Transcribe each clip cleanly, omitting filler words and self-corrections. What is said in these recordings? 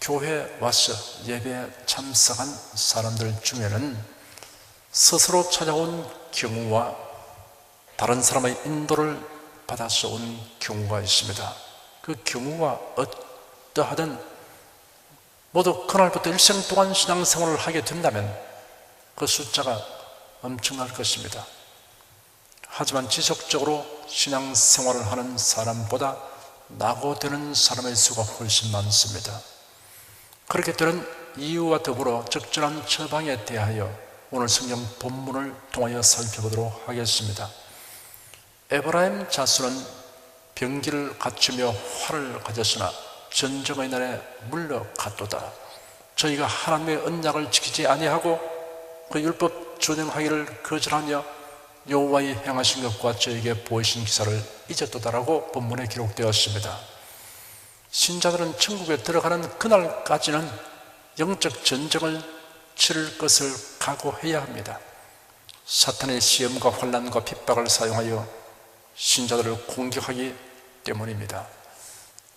교회에 와서 예배에 참석한 사람들 중에는 스스로 찾아온 경우와 다른 사람의 인도를 받아서 온 경우가 있습니다. 그 경우가 어떠하든 모두 그날부터 일생 동안 신앙생활을 하게 된다면 그 숫자가 엄청날 것입니다. 하지만 지속적으로 신앙생활을 하는 사람보다 낙오되는 사람의 수가 훨씬 많습니다. 그렇게 되는 이유와 더불어 적절한 처방에 대하여 오늘 성경 본문을 통하여 살펴보도록 하겠습니다. 에브라임 자손은 병기를 갖추며 활을 가졌으나 전쟁의 날에 물러갔도다. 저희가 하나님의 언약을 지키지 아니하고 그 율법 준행하기를 거절하며 여호와의 행하신 것과 저에게 보이신 기사를 잊었도다라고 본문에 기록되었습니다. 신자들은 천국에 들어가는 그날까지는 영적 전쟁을 치를 것을 각오해야 합니다. 사탄의 시험과 환난과 핍박을 사용하여 신자들을 공격하기 때문입니다.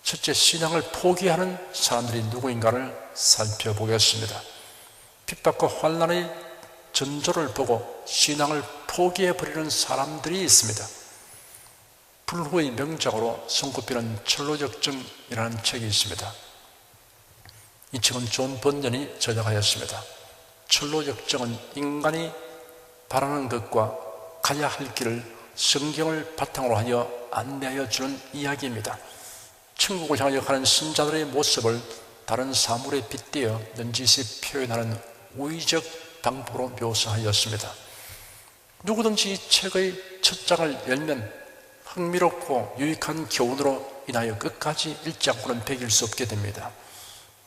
첫째, 신앙을 포기하는 사람들이 누구인가를 살펴보겠습니다. 핍박과 환난의 전조를 보고 신앙을 포기해버리는 사람들이 있습니다. 불후의 명작으로 손꼽히는 철로역정이라는 책이 있습니다. 이 책은 존 번연이 저작하였습니다. 철로역정은 인간이 바라는 것과 가야 할 길을 성경을 바탕으로 하여 안내하여 주는 이야기입니다. 천국을 향하여 가는 신자들의 모습을 다른 사물에 빗대어 넌지시 표현하는 우의적 방법으로 묘사하였습니다. 누구든지 이 책의 첫 장을 열면 흥미롭고 유익한 교훈으로 인하여 끝까지 읽지 않고는 배길 수 없게 됩니다.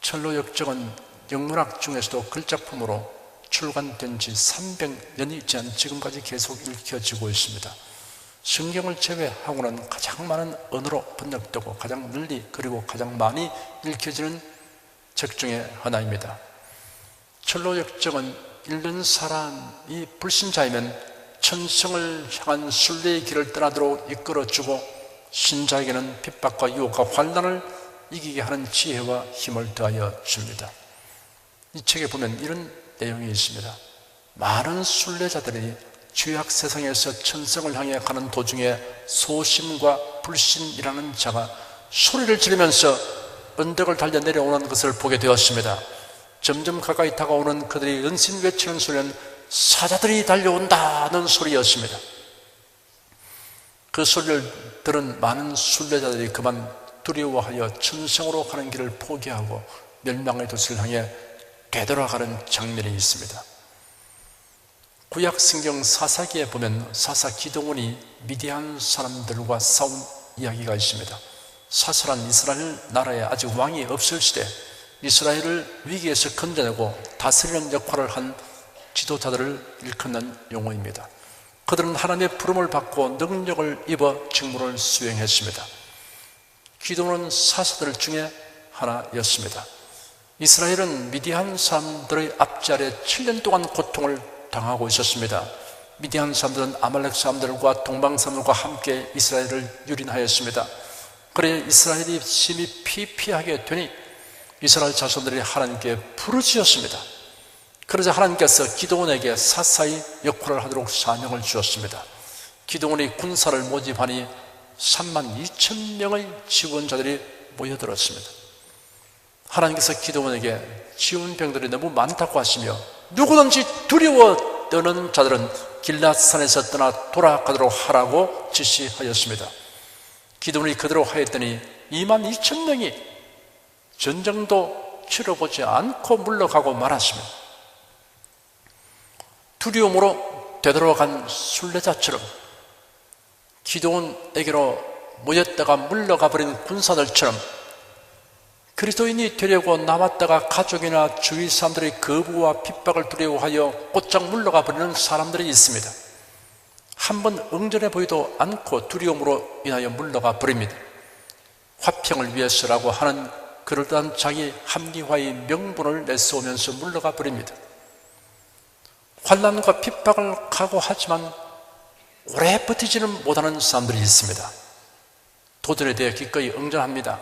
철로역정은 영문학 중에서도 글작품으로 출간된 지 300년이 지난 지금까지 계속 읽혀지고 있습니다. 성경을 제외하고는 가장 많은 언어로 번역되고 가장 널리 그리고 가장 많이 읽혀지는 책 중에 하나입니다. 철로역정은 읽는 사람이 불신자이면 천성을 향한 순례의 길을 떠나도록 이끌어주고 신자에게는 핍박과 유혹과 환난을 이기게 하는 지혜와 힘을 더하여 줍니다. 이 책에 보면 이런 내용이 있습니다. 많은 순례자들이 죄악 세상에서 천성을 향해 가는 도중에 소심과 불신이라는 자가 소리를 지르면서 언덕을 달려 내려오는 것을 보게 되었습니다. 점점 가까이 다가오는 그들이 연신 외치는 소리는 사자들이 달려온다는 소리였습니다. 그 소리를 들은 많은 순례자들이 그만 두려워하여 천성으로 가는 길을 포기하고 멸망의 도시를 향해 되돌아가는 장면이 있습니다. 구약 성경 사사기에 보면 사사 기드온이 미디안 사람들과 싸운 이야기가 있습니다. 사사란 이스라엘 나라에 아직 왕이 없을 시대 이스라엘을 위기에서 건져내고 다스리는 역할을 한 지도자들을 일컫는 용어입니다. 그들은 하나님의 부름을 받고 능력을 입어 직무를 수행했습니다. 기드온은 사사들 중에 하나였습니다. 이스라엘은 미디안 사람들의 압제 아래 7년 동안 고통을 당하고 있었습니다. 미디안 사람들은 아말렉 사람들과 동방 사람들과 함께 이스라엘을 유린하였습니다. 그래 이스라엘이 심히 피폐하게 되니 이스라엘 자손들이 하나님께 부르짖었습니다. 그러자 하나님께서 기드온에게 사사의 역할을 하도록 사명을 주었습니다. 기드온이 군사를 모집하니 32,000명의 지원자들이 모여들었습니다. 하나님께서 기드온에게 지원병들이 너무 많다고 하시며 누구든지 두려워 떠는 자들은 길앗산에서 떠나 돌아가도록 하라고 지시하였습니다. 기드온이 그대로 하였더니 22,000명이 전쟁도 치러보지 않고 물러가고 말았습니다. 두려움으로 되돌아간 순례자처럼 기드온에게로 모였다가 물러가 버린 군사들처럼 그리스도인이 되려고 남았다가 가족이나 주위 사람들의 거부와 핍박을 두려워하여 곧장 물러가 버리는 사람들이 있습니다. 한번 응전해 보이도 않고 두려움으로 인하여 물러가 버립니다. 화평을 위해서라고 하는 그럴듯한 자기 합리화의 명분을 내세우면서 물러가 버립니다. 환난과 핍박을 각오하지만 오래 버티지는 못하는 사람들이 있습니다. 도전에 대해 기꺼이 응전합니다.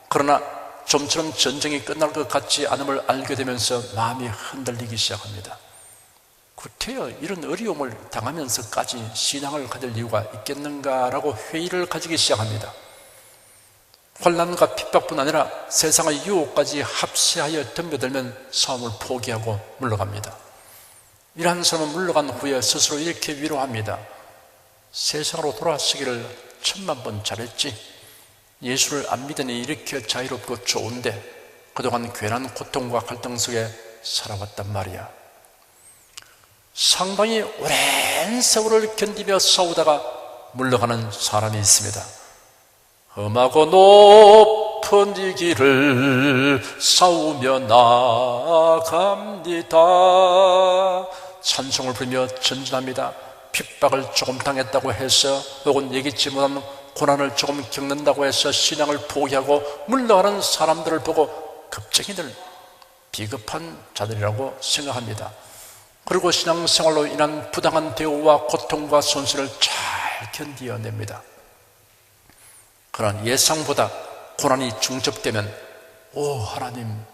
그러나 좀처럼 전쟁이 끝날 것 같지 않음을 알게 되면서 마음이 흔들리기 시작합니다. 구태여 이런 어려움을 당하면서까지 신앙을 가질 이유가 있겠는가라고 회의를 가지기 시작합니다. 환난과 핍박뿐 아니라 세상의 유혹까지 합세하여 덤벼들면 싸움을 포기하고 물러갑니다. 이러한 사람은 물러간 후에 스스로 이렇게 위로합니다. 세상으로 돌아서기를 1000만 번 잘했지. 예수를 안 믿으니 이렇게 자유롭고 좋은데 그동안 괜한 고통과 갈등 속에 살아왔단 말이야. 상당히 오랜 세월을 견디며 싸우다가 물러가는 사람이 있습니다. 험하고 높은 이 길을 싸우며 나아갑니다. 찬송을 부르며 전진합니다. 핍박을 조금 당했다고 해서 혹은 예기치 못한 고난을 조금 겪는다고 해서 신앙을 포기하고 물러가는 사람들을 보고 겁쟁이들, 비겁한 자들이라고 생각합니다. 그리고 신앙생활로 인한 부당한 대우와 고통과 손실을 잘 견디어냅니다. 그러나 예상보다 고난이 중첩되면 오 하나님,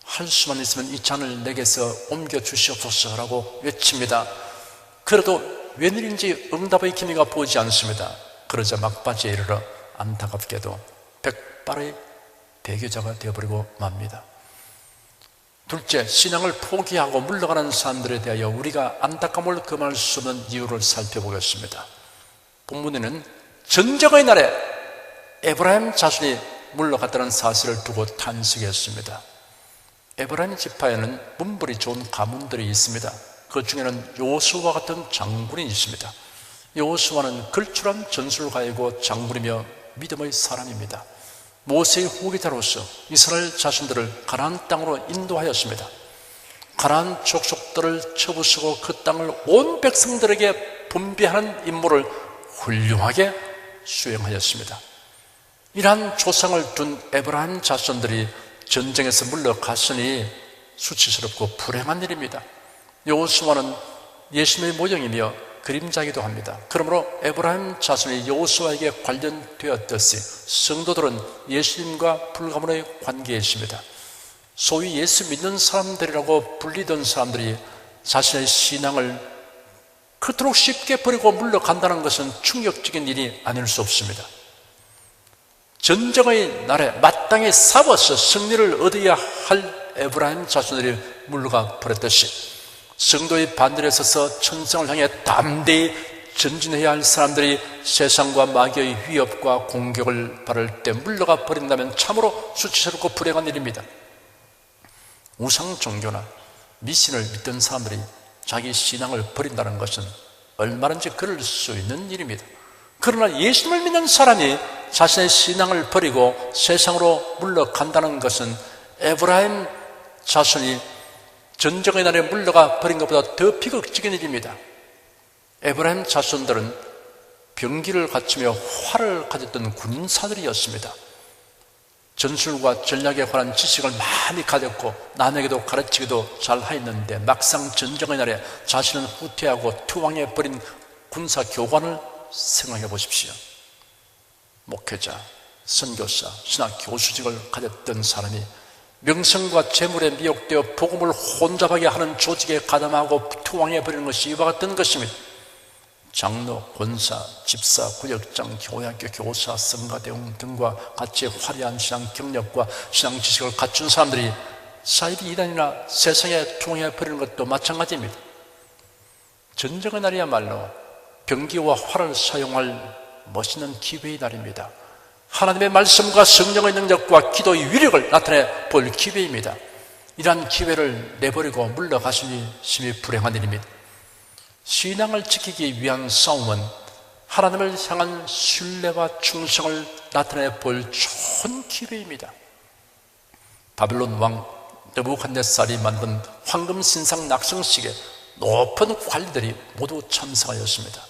할 수만 있으면 이 잔을 내게서 옮겨주시옵소서라고 외칩니다. 그래도 웬일인지 응답의 기미가 보이지 않습니다. 그러자 막바지에 이르러 안타깝게도 백발의 배교자가 되어버리고 맙니다. 둘째, 신앙을 포기하고 물러가는 사람들에 대하여 우리가 안타까움을 금할 수 없는 이유를 살펴보겠습니다. 본문에는 전쟁의 날에 에브라임 자손이 물러갔다는 사실을 두고 탄식했습니다. 에브라임 지파에는 문벌이 좋은 가문들이 있습니다. 그 중에는 여호수아와 같은 장군이 있습니다. 여호수아는 걸출한 전술가이고 장군이며 믿음의 사람입니다. 모세의 후계자로서 이스라엘 자신들을 가나안 땅으로 인도하였습니다. 가나안 족속들을 쳐부수고 그 땅을 온 백성들에게 분배하는 임무를 훌륭하게 수행하였습니다. 이러한 조상을 둔 에브라임 자손들이 전쟁에서 물러갔으니 수치스럽고 불행한 일입니다. 여호수아는 예수님의 모형이며 그림자이기도 합니다. 그러므로 에브라임 자손이 여호수아에게 관련되었듯이 성도들은 예수님과 불가문의 관계에 있습니다. 소위 예수 믿는 사람들이라고 불리던 사람들이 자신의 신앙을 그토록 쉽게 버리고 물러간다는 것은 충격적인 일이 아닐 수 없습니다. 전쟁의 날에 마땅히 싸워서 승리를 얻어야 할 에브라임 자손들이 물러가 버렸듯이 성도의 반대에 서서 천성을 향해 담대히 전진해야 할 사람들이 세상과 마귀의 위협과 공격을 받을 때 물러가 버린다면 참으로 수치스럽고 불행한 일입니다. 우상 종교나 미신을 믿던 사람들이 자기 신앙을 버린다는 것은 얼마든지 그럴 수 있는 일입니다. 그러나 예수님을 믿는 사람이 자신의 신앙을 버리고 세상으로 물러간다는 것은 에브라임 자손이 전쟁의 날에 물러가 버린 것보다 더 비극적인 일입니다. 에브라임 자손들은 병기를 갖추며 활을 가졌던 군사들이었습니다. 전술과 전략에 관한 지식을 많이 가졌고 남에게도 가르치기도 잘 하였는데 막상 전쟁의 날에 자신은 후퇴하고 투항해 버린 군사 교관을 생각해 보십시오. 목회자, 선교사, 신학 교수직을 가졌던 사람이 명성과 재물에 미혹되어 복음을 혼잡하게 하는 조직에 가담하고 투항해버리는 것이 이와 같은 것입니다. 장로, 권사, 집사, 구역장, 교회학교 교사, 성가대원 등과 같이 화려한 신앙 경력과 신앙 지식을 갖춘 사람들이 사이비 이단이나 세상에 투항해버리는 것도 마찬가지입니다. 전쟁의 날이야말로 병기와 활을 사용할 멋있는 기회의 날입니다. 하나님의 말씀과 성령의 능력과 기도의 위력을 나타내 볼 기회입니다. 이러한 기회를 내버리고 물러가시니 심히 불행한 일입니다. 신앙을 지키기 위한 싸움은 하나님을 향한 신뢰와 충성을 나타내 볼 좋은 기회입니다. 바벨론 왕 느부갓네살이 만든 황금신상 낙성식에 높은 관리들이 모두 참석하였습니다.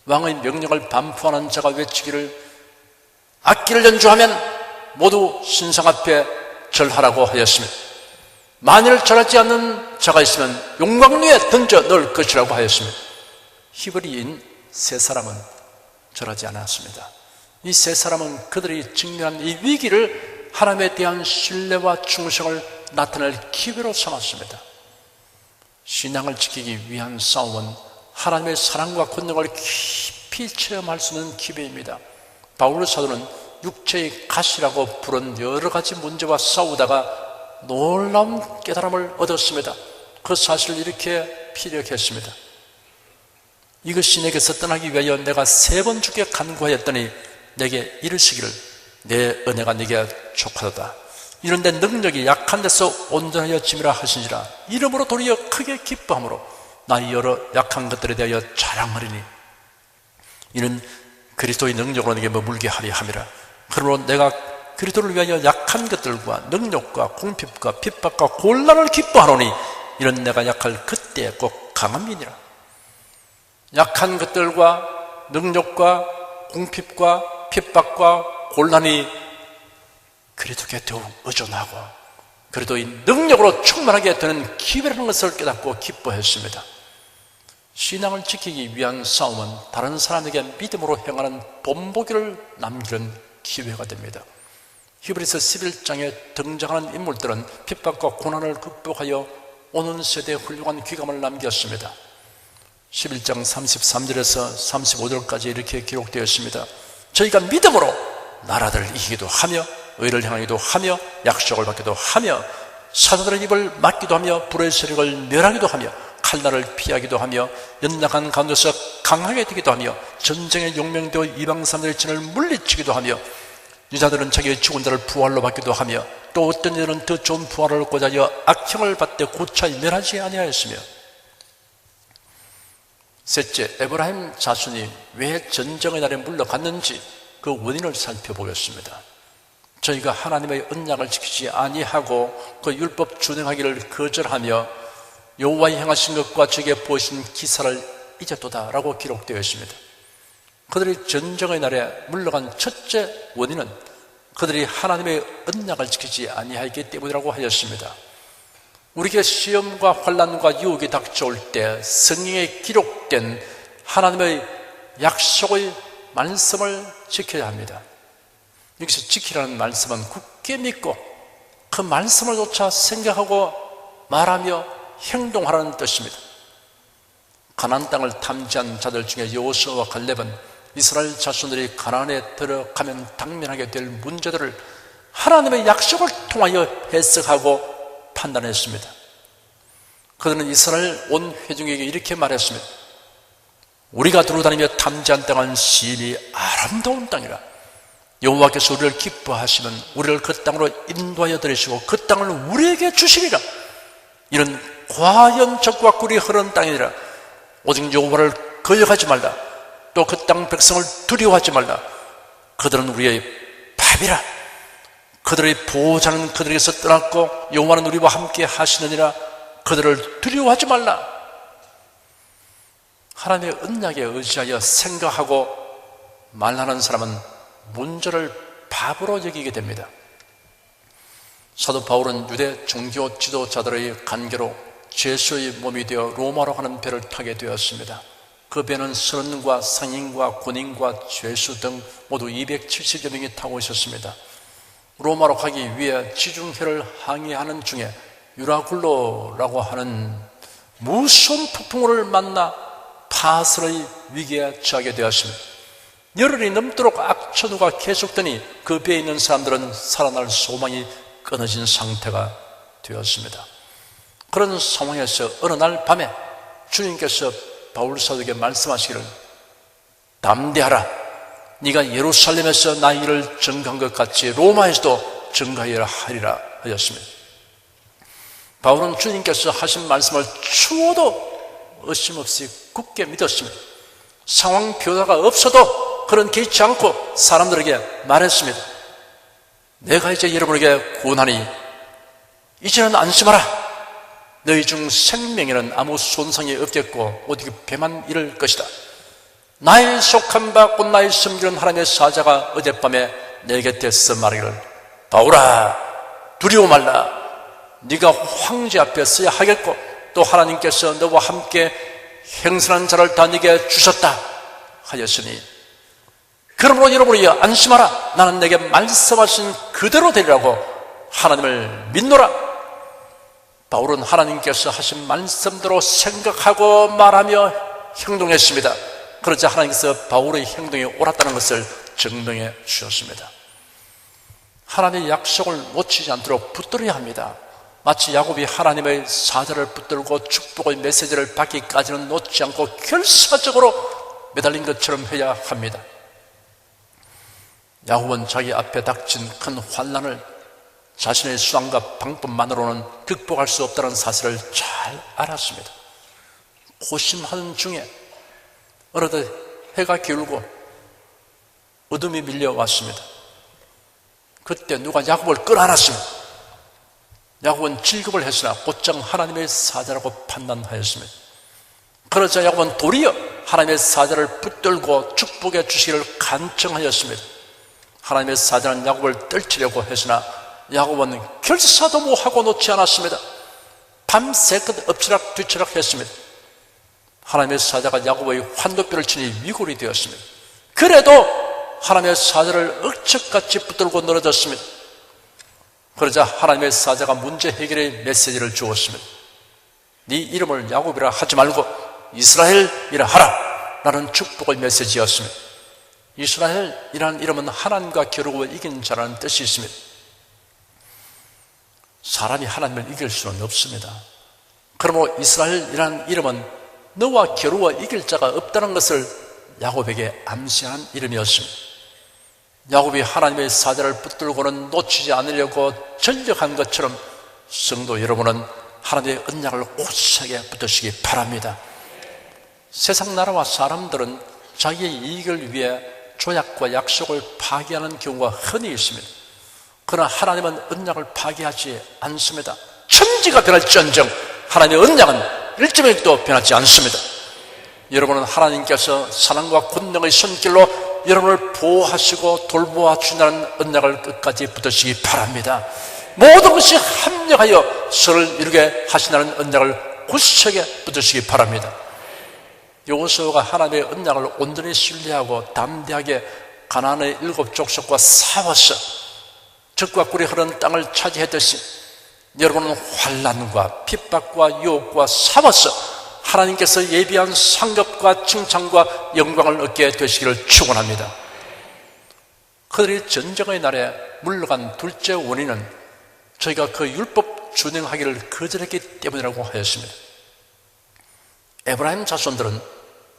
왕의 명령을 반포하는 자가 외치기를 악기를 연주하면 모두 신상 앞에 절하라고 하였습니다. 만일 절하지 않는 자가 있으면 용광로에 던져 넣을 것이라고 하였습니다. 히브리인 세 사람은 절하지 않았습니다. 이 세 사람은 그들이 직면한 이 위기를 하나님에 대한 신뢰와 충성을 나타낼 기회로 삼았습니다. 신앙을 지키기 위한 싸움은 하나님의 사랑과 권능을 깊이 체험할 수 있는 기회입니다. 바울 사도는 육체의 가시라고 부른 여러 가지 문제와 싸우다가 놀라운 깨달음을 얻었습니다. 그 사실을 이렇게 피력했습니다. 이것이 내게서 떠나기 위하여 내가 3번 주께 간구하였더니 내게 이르시기를 내 은혜가 네게 족하도다. 이런데 능력이 약한 데서 온전하여 짐이라 하시니라. 이러므로 도리어 크게 기뻐함으로 나의 여러 약한 것들에 대하여 자랑하리니 이는 그리스도의 능력으로 내게 머물게 하리 함이라. 그러므로 내가 그리스도를 위하여 약한 것들과 능력과 궁핍과 핍박과 곤란을 기뻐하노니 이런 내가 약할 그때에 꼭 강함이니라. 약한 것들과 능력과 궁핍과 핍박과 곤란이 그리스도께 더욱 의존하고 그래도 이 능력으로 충만하게 되는 기회라는 것을 깨닫고 기뻐했습니다. 신앙을 지키기 위한 싸움은 다른 사람에게 믿음으로 행하는 본보기를 남기는 기회가 됩니다. 히브리서 11장에 등장하는 인물들은 핍박과 고난을 극복하여 오는 세대에 훌륭한 귀감을 남겼습니다. 11장 33절에서 35절까지 이렇게 기록되어 있습니다. 저희가 믿음으로 나라들을 이기기도 하며 의를 행하기도 하며 약속을 받기도 하며 사자들의 입을 막기도 하며 불의 세력을 멸하기도 하며 칼날을 피하기도 하며 연약한 가운데서 강하게 되기도 하며 전쟁에 용맹되어 이방 사람들의 진을 물리치기도 하며 유다들은 자기의 죽은 자를 부활로 받기도 하며 또 어떤 이들은 더 좋은 부활을 얻고자 하여 악형을 받되 고차히 멸하지 아니하였으며 셋째, 에브라임 자손이 왜 전쟁의 날에 물러갔는지 그 원인을 살펴보겠습니다. 저희가 하나님의 언약을 지키지 아니하고 그 율법 준행하기를 거절하며 여호와의 행하신 것과 저에게 보이신 기사를 잊었도다라고 기록되어 있습니다. 그들이 전쟁의 날에 물러간 첫째 원인은 그들이 하나님의 언약을 지키지 아니하였기 때문이라고 하였습니다. 우리에게 시험과 환난과 유혹이 닥쳐올 때 성경에 기록된 하나님의 약속의 말씀을 지켜야 합니다. 여기서 지키라는 말씀은 굳게 믿고 그 말씀을 조차 생각하고 말하며 행동하라는 뜻입니다. 가나안 땅을 탐지한 자들 중에 여호수아와 갈렙은 이스라엘 자손들이 가나안에 들어가면 당면하게 될 문제들을 하나님의 약속을 통하여 해석하고 판단했습니다. 그들은 이스라엘 온 회중에게 이렇게 말했습니다. 우리가 두루다니며 탐지한 땅은 심히 아름다운 땅이라. 여호와께서 우리를 기뻐하시면 우리를 그 땅으로 인도하여 들이시고 그 땅을 우리에게 주시리라. 이런 과연적과 꿀이 흐르는 땅이니라. 오직 여호와를 거역하지 말라. 또 그 땅 백성을 두려워하지 말라. 그들은 우리의 밥이라. 그들의 보호자는 그들에게서 떠났고 여호와는 우리와 함께 하시느니라. 그들을 두려워하지 말라. 하나님의 언약에 의지하여 생각하고 말하는 사람은 문제를 밥으로 여기게 됩니다. 사도 바울은 유대 종교 지도자들의 관계로 죄수의 몸이 되어 로마로 가는 배를 타게 되었습니다. 그 배는 선원과 상인과 군인과 죄수 등 모두 270여 명이 타고 있었습니다. 로마로 가기 위해 지중해를 항해하는 중에 유라굴로라고 하는 무서운 폭풍우를 만나 파설의 위기에 처하게 되었습니다. 열흘이 넘도록 악천후가 계속되니 그 배에 있는 사람들은 살아날 소망이 끊어진 상태가 되었습니다. 그런 상황에서 어느 날 밤에 주님께서 바울 사도에게 말씀하시기를 담대하라. 네가 예루살렘에서 나의 일을 증거한 것 같이 로마에서도 증거하여야 하리라 하였습니다. 바울은 주님께서 하신 말씀을 추워도 의심없이 굳게 믿었습니다. 상황 변화가 없어도 그런 개의치 않고 사람들에게 말했습니다. 내가 이제 여러분에게 구원하니 이제는 안심하라. 너희 중 생명에는 아무 손상이 없겠고 오직 배만 이를 것이다. 나의 속한 바 곧 나의 섬기는 하나님의 사자가 어젯밤에 내 곁에서 말하기를 바울아 두려워 말라. 네가 황제 앞에 서야 하겠고 또 하나님께서 너와 함께 행선한 자를 다 네게 주셨다 하였으니 그러므로 여러분이 안심하라. 나는 내게 말씀하신 그대로 되리라고 하나님을 믿노라. 바울은 하나님께서 하신 말씀대로 생각하고 말하며 행동했습니다. 그러자 하나님께서 바울의 행동이 옳았다는 것을 증명해 주셨습니다. 하나님의 약속을 놓치지 않도록 붙들어야 합니다. 마치 야곱이 하나님의 사자를 붙들고 축복의 메시지를 받기까지는 놓지 않고 결사적으로 매달린 것처럼 해야 합니다. 야곱은 자기 앞에 닥친 큰 환난을 자신의 수단과 방법만으로는 극복할 수 없다는 사실을 잘 알았습니다. 고심하는 중에 어느덧 해가 기울고 어둠이 밀려왔습니다. 그때 누가 야곱을 끌어안았습니다. 야곱은 질겁을 했으나 곧장 하나님의 사자라고 판단하였습니다. 그러자 야곱은 도리어 하나님의 사자를 붙들고 축복해 주시기를 간청하였습니다. 하나님의 사자는 야곱을 떨치려고 했으나 야곱은 결사도 못하고 놓지 않았습니다. 밤새껏 엎치락 뒤치락 했습니다. 하나님의 사자가 야곱의 환도뼈를 치니 위골이 되었습니다. 그래도 하나님의 사자를 억척같이 붙들고 늘어졌습니다. 그러자 하나님의 사자가 문제 해결의 메시지를 주었습니다. 네 이름을 야곱이라 하지 말고 이스라엘이라 하라. 라는 축복의 메시지였습니다. 이스라엘이라는 이름은 하나님과 겨루고 이긴 자라는 뜻이 있습니다. 사람이 하나님을 이길 수는 없습니다. 그러므로 이스라엘이라는 이름은 너와 겨루어 이길 자가 없다는 것을 야곱에게 암시한 이름이었습니다. 야곱이 하나님의 사자를 붙들고는 놓치지 않으려고 전력한 것처럼 성도 여러분은 하나님의 언약을 오싹하게 붙드시기 바랍니다. 세상 나라와 사람들은 자기의 이익을 위해 조약과 약속을 파기하는 경우가 흔히 있습니다. 그러나 하나님은 언약을 파기하지 않습니다. 천지가 변할지언정 하나님의 언약은 일점일도 변하지 않습니다. 여러분은 하나님께서 사랑과 권능의 손길로 여러분을 보호하시고 돌보아 주신다는 언약을 끝까지 붙드시기 바랍니다. 모든 것이 합력하여 서를 이루게 하신다는 언약을 굳세게 붙드시기 바랍니다. 여호수아가 하나님의 언약을 온전히 신뢰하고 담대하게 가나안의 7 족속과 싸워서 적과 꿀이 흐르는 땅을 차지했듯이 여러분은 환난과 핍박과 유혹과 싸워서 하나님께서 예비한 상급과 칭찬과 영광을 얻게 되시기를 축원합니다. 그들이 전쟁의 날에 물러간 둘째 원인은 저희가 그 율법 준행하기를 거절했기 때문이라고 하였습니다. 에브라임 자손들은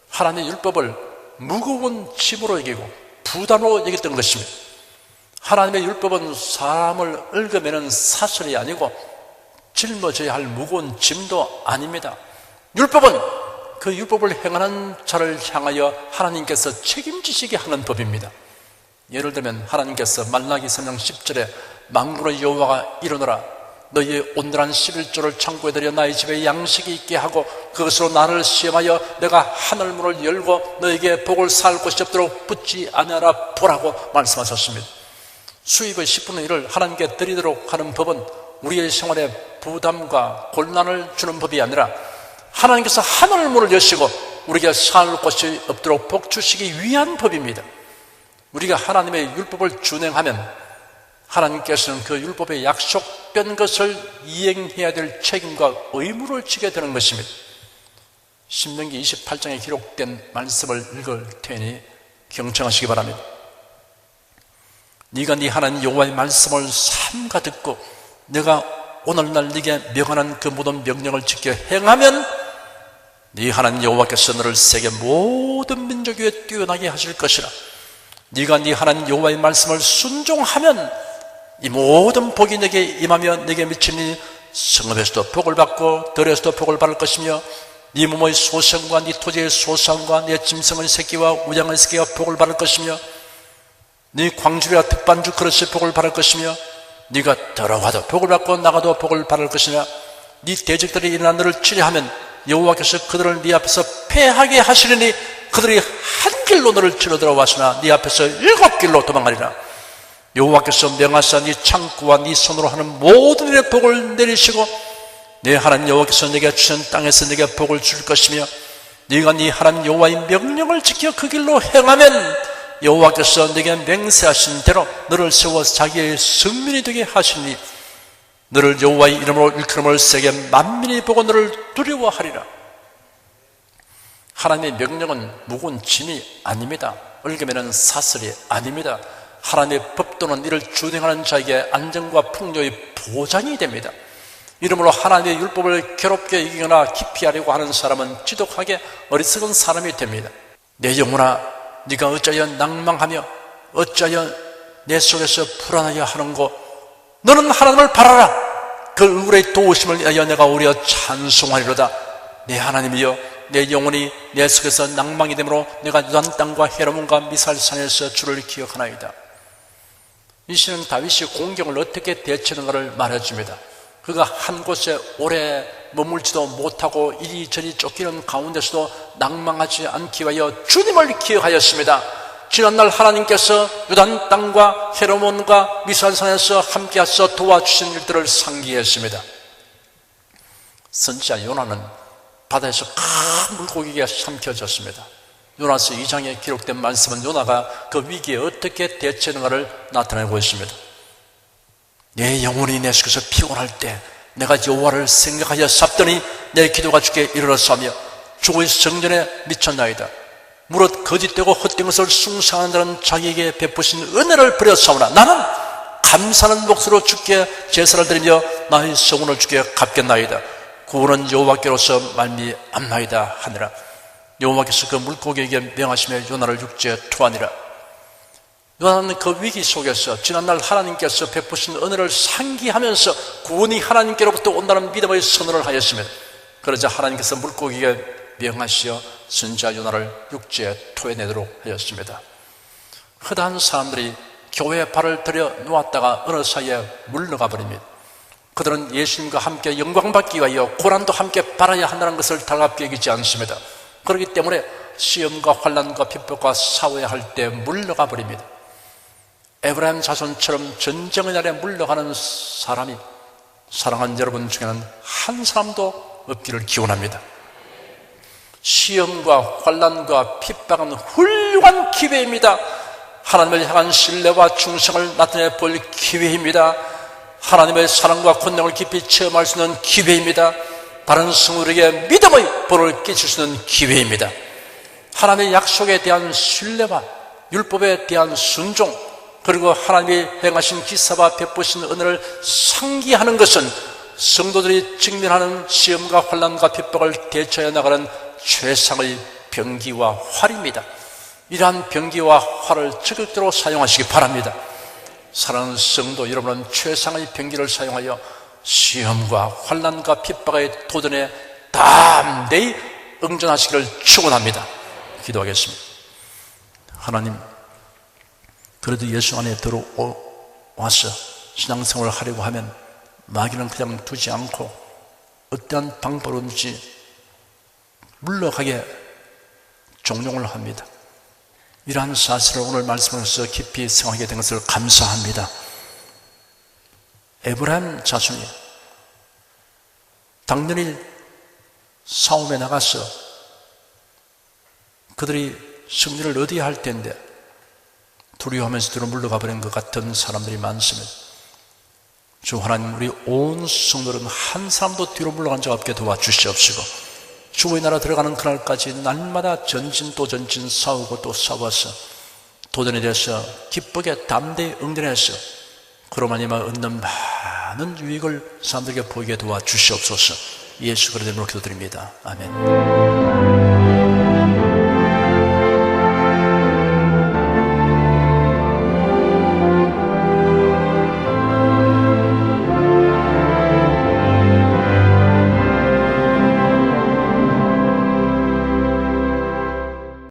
하나님의 율법을 무거운 짐으로 여기고 부담으로 여겼던 것입니다. 하나님의 율법은 사람을 얽어매는 사슬이 아니고 짊어져야 할 무거운 짐도 아닙니다. 율법은 그 율법을 행하는 자를 향하여 하나님께서 책임지시게 하는 법입니다. 예를 들면 하나님께서 말라기 3장 10절에 만군의 여호와가 이르노라 너희의 온전한 11조를 창고에 들여 나의 집에 양식이 있게 하고 그것으로 나를 시험하여 내가 하늘문을 열고 너에게 복을 살 곳이 없도록 붙지 아니하라 보라고 말씀하셨습니다. 수입의 10분의 1을 하나님께 드리도록 하는 법은 우리의 생활에 부담과 곤란을 주는 법이 아니라 하나님께서 하늘문을 여시고 우리에게 살 곳이 없도록 복 주시기 위한 법입니다. 우리가 하나님의 율법을 준행하면 하나님께서는 그 율법에 약속된 것을 이행해야 될 책임과 의무를 지게 되는 것입니다. 신명기 28장에 기록된 말씀을 읽을 테니 경청하시기 바랍니다. 네가 네 하나님 여호와의 말씀을 삼가 듣고 내가 오늘날 네게 명하는 그 모든 명령을 지켜 행하면 네 하나님 여호와께서 너를 세계 모든 민족 위에 뛰어나게 하실 것이라. 네가 네 하나님 여호와의 말씀을 순종하면 이 모든 복이 내게 임하며 내게 미치니 성읍에서도 복을 받고 들에서도 복을 받을 것이며 네 몸의 소생과 네 토지의 소산과 네 짐승의 새끼와 우양의 새끼가 복을 받을 것이며 네 광주리와 특반주 그릇이 복을 받을 것이며 네가 들어가도 복을 받고 나가도 복을 받을 것이며 네 대적들이 일어나 너를 치려하면 여호와께서 그들을 네 앞에서 패하게 하시리니 그들이 한 길로 너를 치러 들어왔으나 네 앞에서 7 길로 도망가리라. 여호와께서 명하사 네 창고와 네 손으로 하는 모든 일에 복을 내리시고 네 하나님 여호와께서 네게 주신 땅에서 네게 복을 줄 것이며 네가 네 하나님 여호와의 명령을 지켜 그 길로 행하면 여호와께서 내게 맹세하신 대로 너를 세워 자기의 성민이 되게 하시니 너를 여호와의 이름으로 일컬음을 세게 만민이 보고 너를 두려워하리라. 하나님의 명령은 무거운 짐이 아닙니다. 얽으면 사슬이 아닙니다. 하나님의 법도는 이를 주행하는 자에게 안정과 풍요의 보장이 됩니다. 이러므로 하나님의 율법을 괴롭게 이기거나 기피하려고 하는 사람은 지독하게 어리석은 사람이 됩니다. 내 영혼아, 네가 어찌하여 낭망하며 어찌하여 내 속에서 불안하여 하는고? 너는 하나님을 바라라. 그 의의 도우심을 위하여 내가 오히려 찬송하리로다. 내 하나님이여, 내 영혼이 내 속에서 낭망이 되므로 내가 유단 땅과 헤르몬과 미살산에서 주를 기억하나이다. 이 시는 다윗이 공경을 어떻게 대처하는가를 말해줍니다. 그가 한 곳에 오래 머물지도 못하고 이리저리 쫓기는 가운데서도 낭망하지 않기 위하여 주님을 기억하였습니다. 지난날 하나님께서 유단 땅과 헤르몬과 미살산에서 함께하셔 도와주신 일들을 상기했습니다. 선지자 요나는 바다에서 큰 물고기가 삼켜졌습니다. 요나서 2장에 기록된 말씀은 요나가 그 위기에 어떻게 대처하는가를 나타내고 있습니다. 내 영혼이 내 속에서 피곤할 때 내가 여호와를 생각하여 삽더니 내 기도가 주께 이르렀사며 주의 성전에 미쳤나이다. 무릇 거짓되고 헛된 것을 숭상하는 자는 자기에게 베푸신 은혜를 버렸사오나 나는 감사하는 목소리로 주께 제사를 드리며 나의 성원을 주께 갚겠나이다. 구원은 여호와께로서 말미암나이다 하니라. 여호와께서 그 물고기에게 명하시며 요나를 육지에 투하니라. 요나는 그 위기 속에서 지난날 하나님께서 베푸신 은혜를 상기하면서 구원이 하나님께로부터 온다는 믿음의 선언을 하였습니다. 그러자 하나님께서 물고기에게 명하시어 선지자 요나를 육지에 토해내도록 하였습니다. 허다한 사람들이 교회에 발을 들여 놓았다가 어느 사이에 물러가 버립니다. 그들은 예수님과 함께 영광받기 위하여 고난도 함께 받아야 한다는 것을 달갑게 여기지 않습니다. 그렇기 때문에 시험과 환난과 핍박과 싸워야 할 때 물러가 버립니다. 에브라임 자손처럼 전쟁의 날에 물러가는 사람이 사랑하는 여러분 중에는 한 사람도 없기를 기원합니다. 시험과 환난과 핍박은 훌륭한 기회입니다. 하나님을 향한 신뢰와 충성을 나타내 볼 기회입니다. 하나님의 사랑과 권능을 깊이 체험할 수 있는 기회입니다. 다른 성도에게 믿음의 본을 끼칠 수 있는 기회입니다. 하나님의 약속에 대한 신뢰와 율법에 대한 순종, 그리고 하나님이 행하신 기사와 베푸신 은혜를 상기하는 것은 성도들이 직면하는 시험과 환난과 핍박을 대처해 나가는 최상의 병기와 활입니다. 이러한 병기와 활을 적극적으로 사용하시기 바랍니다. 사랑하는 성도 여러분은 최상의 병기를 사용하여 시험과 환난과 핍박의 도전에 담대히 응전하시기를 축원합니다. 기도하겠습니다. 하나님, 그래도 예수 안에 들어와서 신앙생활을 하려고 하면 마귀는 그냥 두지 않고 어떠한 방법으로든지 물러가게 종용을 합니다. 이러한 사실을 오늘 말씀으로서 깊이 생각하게 된 것을 감사합니다. 에브라임 자손이 당연히 싸움에 나가서 그들이 승리를 얻어야 할 텐데 두려워하면서 뒤로 물러가 버린 것 같은 사람들이 많습니다. 주 하나님, 우리 온 성도는 한 사람도 뒤로 물러간 적 없게 도와주시옵시고 주의 나라 들어가는 그날까지 날마다 전진 또 전진 싸우고 또 싸워서 도전에 대해서 기쁘게 담대히 응전해서 그로 말미암아 얻는 많은 유익을 사람들에게 보이게 도와주시옵소서. 예수 그리스도의 이름으로 기도드립니다. 아멘.